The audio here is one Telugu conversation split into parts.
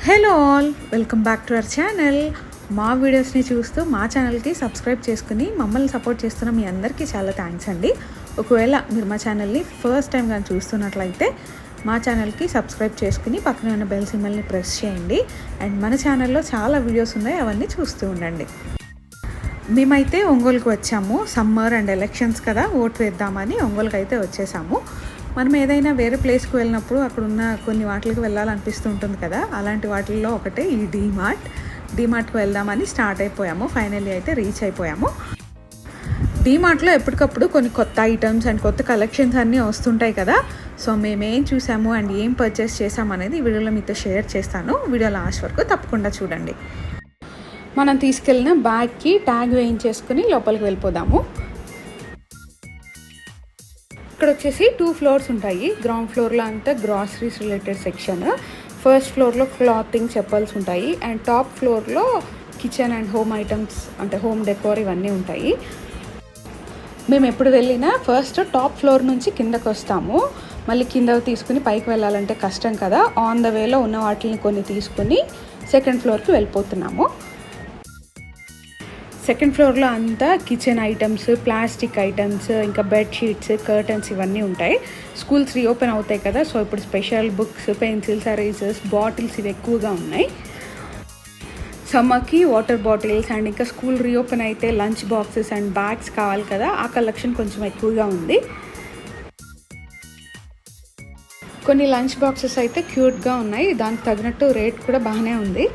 Hello all, welcome back to our channel. మా వీడియోస్ని చూస్తూ మా ఛానల్కి సబ్స్క్రైబ్ చేసుకుని మమ్మల్ని సపోర్ట్ చేస్తున్న మీ అందరికీ చాలా థ్యాంక్స్ అండి. ఒకవేళ మీరు మా ఛానల్ని ఫస్ట్ టైం కానీ చూస్తున్నట్లయితే మా ఛానల్కి సబ్స్క్రైబ్ చేసుకుని పక్కన ఉన్న బెల్ సింబల్ని ప్రెస్ చేయండి. అండ్ మన ఛానల్లో చాలా వీడియోస్ ఉన్నాయి, అవన్నీ చూస్తూ ఉండండి. మేమైతే ఒంగోలుకు వచ్చాము. సమ్మర్ అండ్ ఎలక్షన్స్ కదా, ఓటు వేద్దామని ఒంగోలుకి అయితే వచ్చేసాము. మనం ఏదైనా వేరే ప్లేస్కి వెళ్ళినప్పుడు అక్కడ ఉన్న కొన్ని వాటికి వెళ్ళాలనిపిస్తూ ఉంటుంది కదా, అలాంటి వాటిల్లో ఒకటే ఈ డీమార్ట్కి వెళ్దామని స్టార్ట్ అయిపోయాము. ఫైనల్లీ అయితే రీచ్ అయిపోయాము. డీమార్ట్లో ఎప్పటికప్పుడు కొన్ని కొత్త ఐటమ్స్ అండ్ కొత్త కలెక్షన్స్ అన్నీ వస్తుంటాయి కదా. సో మేమేం చూసాము అండ్ ఏం పర్చేస్ చేసామనేది ఈ వీడియోలో మీతో షేర్ చేస్తాను. వీడియో లాస్ట్ వరకు తప్పకుండా చూడండి. మనం తీసుకెళ్ళిన బ్యాగ్కి ట్యాగ్ వేయించేసుకుని లోపలికి వెళ్ళిపోదాము. ఇక్కడ వచ్చేసి 2 ఫ్లోర్స్ ఉంటాయి. గ్రౌండ్ ఫ్లోర్లో అంతా గ్రాసరీస్ రిలేటెడ్ సెక్షన్, ఫస్ట్ ఫ్లోర్లో క్లాతింగ్, చెప్పల్స్ ఉంటాయి. అండ్ టాప్ ఫ్లోర్లో కిచెన్ అండ్ హోమ్ ఐటమ్స్, అంటే హోమ్ డెకోర్ ఇవన్నీ ఉంటాయి. మేము ఎప్పుడు వెళ్ళినా ఫస్ట్ టాప్ ఫ్లోర్ నుంచి కిందకు వస్తాము. మళ్ళీ కింద తీసుకుని పైకి వెళ్ళాలంటే కష్టం కదా. ఆన్ ద వేలో ఉన్న వాటిని కొన్ని తీసుకుని సెకండ్ ఫ్లోర్కి వెళ్ళిపోతున్నాము. సెకండ్ ఫ్లోర్లో అంతా కిచెన్ ఐటమ్స్, ప్లాస్టిక్ ఐటమ్స్, ఇంకా బెడ్షీట్స్, కర్టన్స్ ఇవన్నీ ఉంటాయి. స్కూల్స్ రీఓపెన్ అవుతాయి కదా, సో ఇప్పుడు special books, pencils, erasers, bottles ఇవి ఎక్కువగా ఉన్నాయి. సమ్మర్కి వాటర్ బాటిల్స్ అండ్ ఇంకా స్కూల్ రీఓపెన్ అయితే లంచ్ బాక్సెస్ అండ్ బ్యాగ్స్ కావాలి కదా, ఆ కలెక్షన్ కొంచెం ఎక్కువగా ఉంది. కొన్ని లంచ్ బాక్సెస్ అయితే క్యూట్గా ఉన్నాయి, దానికి తగినట్టు రేట్ కూడా బాగానే ఉంది.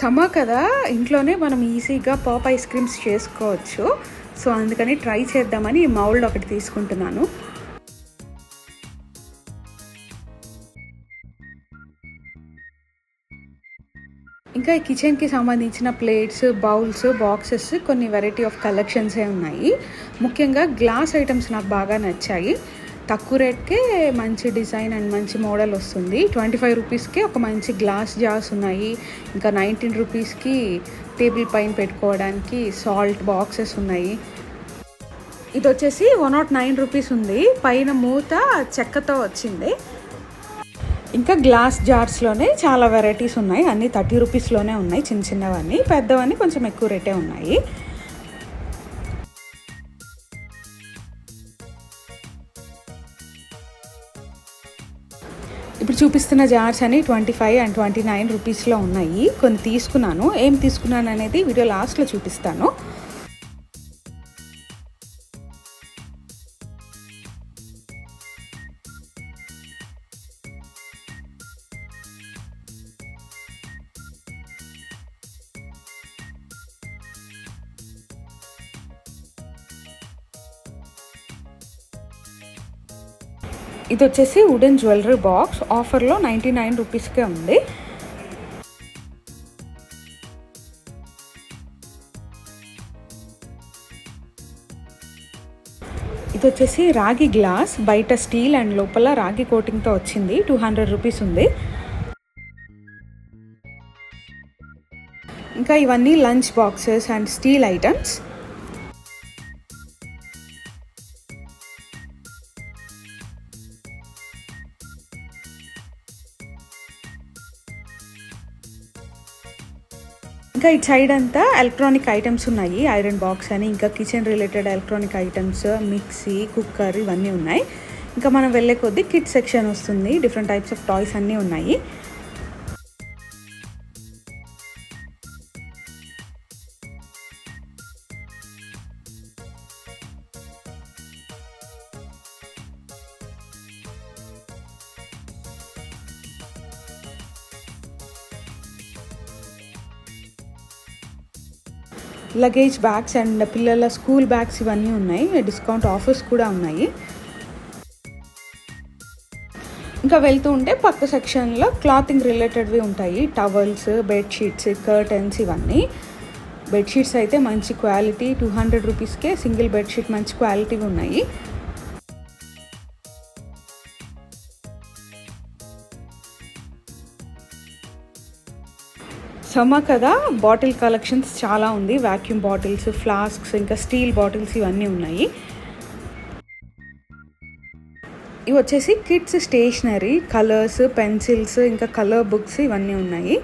సమ్మర్ కదా, ఇంట్లోనే మనం ఈజీగా పాప్ ఐస్ క్రీమ్స్ చేసుకోవచ్చు. సో అందుకని ట్రై చేద్దామని ఈ మౌల్డ్ ఒకటి తీసుకుంటున్నాను. ఇంకా ఈ కిచెన్కి సంబంధించిన ప్లేట్స్, బౌల్స్, బాక్సెస్ కొన్ని వెరైటీ ఆఫ్ కలెక్షన్సే ఉన్నాయి. ముఖ్యంగా గ్లాస్ ఐటమ్స్ నాకు బాగా నచ్చాయి. తక్కువ రేట్కే మంచి డిజైన్ అండ్ మంచి మోడల్ వస్తుంది. 25 రూపీస్కి ఒక మంచి గ్లాస్ జార్స్ ఉన్నాయి. ఇంకా 19 రూపీస్కి టేబుల్ పైన పెట్టుకోవడానికి సాల్ట్ బాక్సెస్ ఉన్నాయి. ఇది వచ్చేసి 109 రూపీస్ ఉంది. పైన మూత చెక్కతో వచ్చింది. ఇంకా గ్లాస్ జార్స్లోనే చాలా వెరైటీస్ ఉన్నాయి. అన్నీ 30 రూపీస్లోనే ఉన్నాయి. చిన్న చిన్నవన్నీ, పెద్దవన్నీ కొంచెం ఎక్కువ రేటే ఉన్నాయి. ఇప్పుడు చూపిస్తున్న జార్స్ అని 25 అండ్ 29 రూపీస్లో ఉన్నాయి. కొన్ని తీసుకున్నాను. ఏం తీసుకున్నాను అనేది వీడియో లాస్ట్లో చూపిస్తాను. ఇది వచ్చేసి వుడెన్ జ్యువెలరీ బాక్స్, ఆఫర్లో 99 రూపీస్కే ఉంది. ఇది వచ్చేసి రాగి గ్లాస్, బయట స్టీల్ అండ్ లోపల రాగి కోటింగ్తో వచ్చింది. 200 రూపీస్ ఉంది. ఇంకా ఇవన్నీ lunch boxes and steel items. ఇంకా ఇటు సైడ్ అంతా ఎలక్ట్రానిక్ ఐటమ్స్ ఉన్నాయి. ఐరన్ బాక్స్ అని, ఇంకా kitchen related electronic items, mixie, cooker ఇవన్నీ ఉన్నాయి. ఇంకా మనం వెళ్ళే కొద్దీ కిడ్ సెక్షన్ వస్తుంది. డిఫరెంట్ టైప్స్ ఆఫ్ టాయ్స్ అన్నీ ఉన్నాయి. లగేజ్ బ్యాగ్స్ అండ్ పిల్లల స్కూల్ బ్యాగ్స్ ఇవన్నీ ఉన్నాయి. డిస్కౌంట్ ఆఫర్స్ కూడా ఉన్నాయి. ఇంకా వెళ్తూ ఉంటే పక్క సెక్షన్లో క్లాతింగ్ రిలేటెడ్వి ఉంటాయి. టవల్స్, బెడ్షీట్స్, కర్టన్స్ ఇవన్నీ. బెడ్షీట్స్ అయితే మంచి క్వాలిటీ, 200 రూపీస్కే సింగిల్ బెడ్షీట్ మంచి క్వాలిటీవి ఉన్నాయి. సమ్మర్ కదా, బాటిల్ కలెక్షన్స్ చాలా ఉంది. వాక్యూమ్ బాటిల్స్, ఫ్లాస్క్స్, ఇంకా స్టీల్ బాటిల్స్ ఇవన్నీ ఉన్నాయి. ఇవి వచ్చేసి కిడ్స్ స్టేషనరీ, కలర్స్, పెన్సిల్స్, ఇంకా కలర్ బుక్స్ ఇవన్నీ ఉన్నాయి.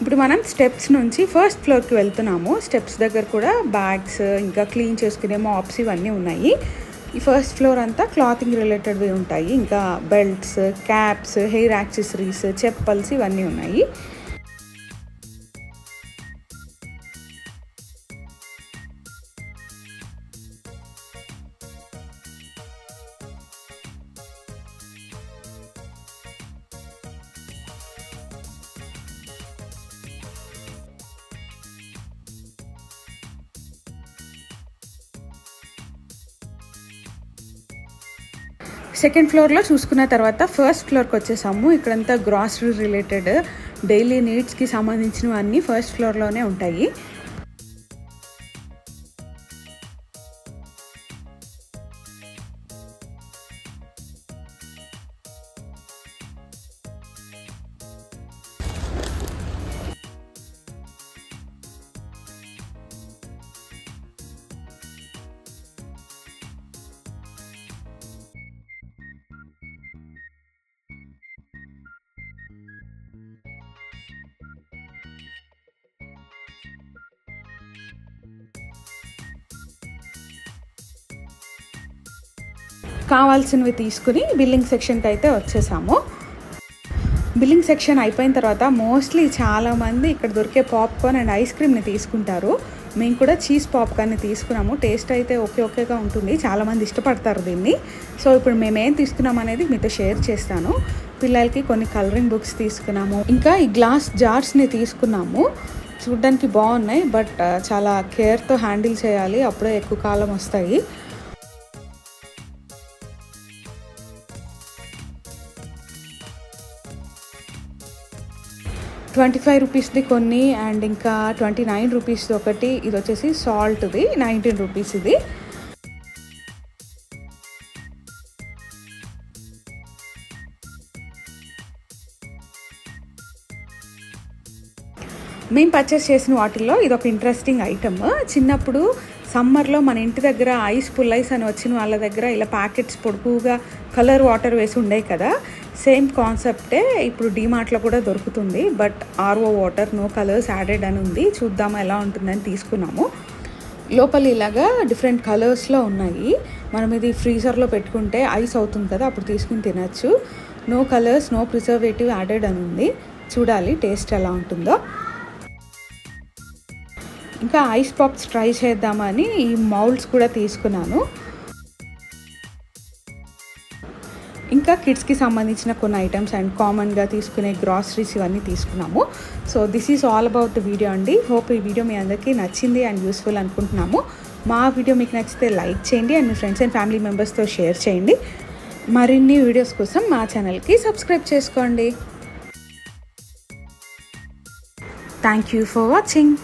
ఇప్పుడు మనం స్టెప్స్ నుంచి ఫస్ట్ ఫ్లోర్కి వెళ్తున్నాము. స్టెప్స్ దగ్గర కూడా బ్యాగ్స్, ఇంకా క్లీన్ చేసుకునే మాప్స్ ఇవన్నీ ఉన్నాయి. ఈ ఫస్ట్ ఫ్లోర్ అంతా క్లాతింగ్ రిలేటెడ్వి ఉంటాయి. ఇంకా belts, caps, hair accessories, chappals ఇవన్నీ ఉన్నాయి. సెకండ్ ఫ్లోర్లో చూసుకున్న తర్వాత ఫస్ట్ ఫ్లోర్కి వచ్చేసాము. ఇక్కడంతా గ్రాసరీ రిలేటెడ్ డైలీ నీడ్స్కి సంబంధించినవన్నీ ఫస్ట్ ఫ్లోర్లోనే ఉంటాయి. కావాల్సినవి తీసుకుని బిల్లింగ్ సెక్షన్కి అయితే వచ్చేసాము. బిల్లింగ్ సెక్షన్ అయిపోయిన తర్వాత మోస్ట్లీ చాలామంది ఇక్కడ దొరికే పాప్కార్న్ అండ్ ఐస్ క్రీమ్ని తీసుకుంటారు. మేము కూడా చీజ్ పాప్కార్న్ని తీసుకున్నాము. టేస్ట్ అయితే ఓకేగా ఉంటుంది, చాలామంది ఇష్టపడతారు దీన్ని. సో ఇప్పుడు మేమేం తీసుకున్నాం అనేది మీతో షేర్ చేస్తాను. పిల్లలకి కొన్ని కలరింగ్ బుక్స్ తీసుకున్నాము. ఇంకా ఈ గ్లాస్ జార్స్ని తీసుకున్నాము. చూడ్డానికి బాగున్నాయి, బట్ చాలా కేర్తో హ్యాండిల్ చేయాలి, అప్పుడే ఎక్కువ కాలం వస్తాయి. ₹25 కొన్ని అండ్ ఇంకా ₹29 ఒకటి. ఇది వచ్చేసి సాల్ట్ది ₹19 ఇది. మేము పర్చేస్ చేసిన వాటిల్లో ఇది ఒక ఇంట్రెస్టింగ్ ఐటమ్. చిన్నప్పుడు సమ్మర్లో మన ఇంటి దగ్గర పుల్ ఐస్ అని వచ్చిన వాళ్ళ దగ్గర ఇలా ప్యాకెట్స్ పొడుపుగా కలర్ వాటర్ వేసి ఉండేవి కదా, సేమ్ కాన్సెప్టే ఇప్పుడు డీమార్ట్లో కూడా దొరుకుతుంది. But RO water, no colours added అని ఉంది. చూద్దాము ఎలా ఉంటుందని తీసుకున్నాము. లోపల ఇలాగా డిఫరెంట్ కలర్స్లో ఉన్నాయి. మనం ఇది ఫ్రీజర్లో పెట్టుకుంటే ఐస్ అవుతుంది కదా, అప్పుడు తీసుకుని తినచ్చు. No colours, no preservative added అని ఉంది. చూడాలి టేస్ట్ ఎలా ఉంటుందో. ఇంకా ఐస్ పాప్స్ ట్రై చేద్దామని ఈ మౌల్డ్స్ కూడా తీసుకున్నాను. ఇంకా కిడ్స్కి సంబంధించిన కొన్ని ఐటమ్స్ అండ్ కామన్గా తీసుకునే గ్రాసరీస్ ఇవన్నీ తీసుకున్నాము. So this is all about the video అండి. హోప్ ఈ వీడియో మీ అందరికీ నచ్చింది అండ్ యూస్ఫుల్ అనుకుంటున్నాము. మా వీడియో మీకు నచ్చితే లైక్ చేయండి and me friends and family మెంబర్స్తో షేర్ చేయండి. మరిన్ని వీడియోస్ కోసం మా ఛానల్కి సబ్స్క్రైబ్ చేసుకోండి. Thank you for watching.